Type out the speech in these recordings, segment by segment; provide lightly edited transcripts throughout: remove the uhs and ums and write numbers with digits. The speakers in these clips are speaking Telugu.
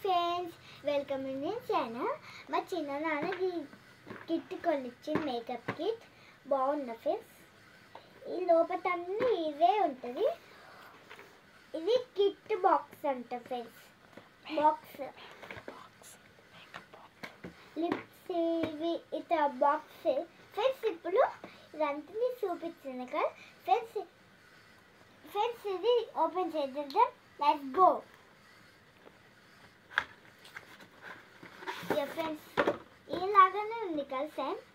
Friends, welcome in channel. మా చిన్ననాన్న కిట్ కొనిచ్చింది, మేకప్ కిట్. బాగుంది ఫ్రెండ్స్. ఈ లోపలన్నీ ఇదే ఉంటుంది. ఇది కిట్ బాక్స్ అంట ఫ్రెండ్స్. బాక్స్ లిప్స్ ఇవి ఇట్లా బాక్స్ ఫ్రెండ్స్. ఇప్పుడు ఇదంతా చూపించింది కదా ఫ్రెండ్స్. ఇది ఓపెన్ చేద్దాం. Let's go. ఫ్రెండ్స్ ఇలాగానే ఉంది కదా ఫ్రెండ్స్.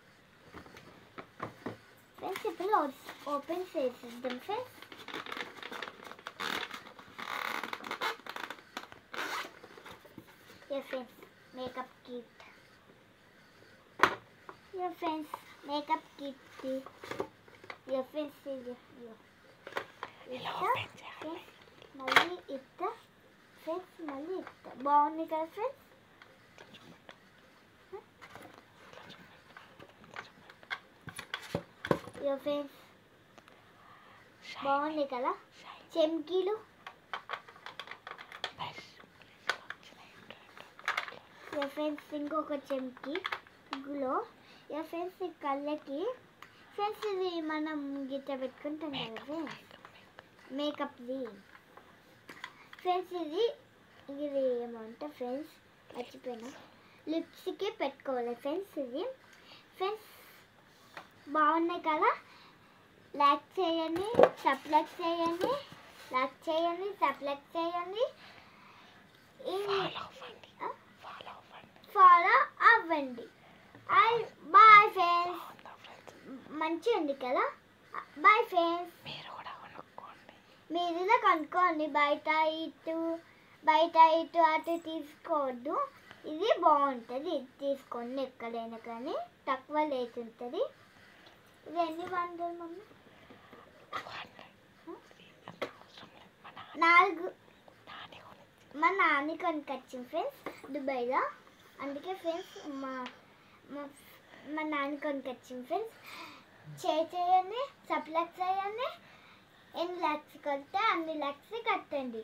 ఇప్పుడు ఓపెన్ చేసేద్దాం friends. Friends makeup kit. Friends makeup kit. Friends ఇది మళ్ళీ ఇస్తా ఫ్రెండ్స్. మళ్ళీ ఇస్తా. బాగుంది కదా ఫ్రెండ్స్. ఫ్రెండ్స్ బాగుంది కదా. చెమ్కీలు ఫ్రెండ్స్. ఇంకొక చెమ్కి గ్లో. ఫ్రెండ్స్ ఈ కళ్ళకి ఫ్రెండ్స్ ఇది మనం గిట్ట పెట్టుకుంటాం కదా ఫ్రెండ్స్, మేకప్ది ఫ్రెండ్స్. ఇది ఏమంటే ఫ్రెండ్స్ మర్చిపోయినా, లిప్స్కి పెట్టుకోవాలి ఫ్రెండ్స్. ఇది ఫ్రెండ్స్ బాగున్నాయి కదా. లైక్ చేయండి, సబ్స్క్రైబ్ చేయండి, లైక్ చేయండి, సబ్స్క్రైబ్ చేయండి, ఫాలో అవ్వండి. Bye friends. మంచిగా ఉంది కదా. Bye friends. మీరు ఇలా కనుక్కోండి. బయట ఇటు అటు తీసుకోవద్దు. ఇది బాగుంటుంది. ఇది తీసుకోండి ఎక్కడైనా కానీ. తక్కువ రేట్ ఉంటుంది. ఇది ఎన్ని వందలు మమ్మీ? 4. మా నాన్న కొనుకొచ్చింది ఫ్రెండ్స్ దుబాయ్లో. అందుకే ఫ్రెండ్స్ మా నాన్న కొనుకొచ్చింది ఫ్రెండ్స్. చేయండి, సబ్స్క్రైబ్ చేయండి. ఎన్ని లక్షలు కొడితే అన్ని లక్షలు కట్టండి.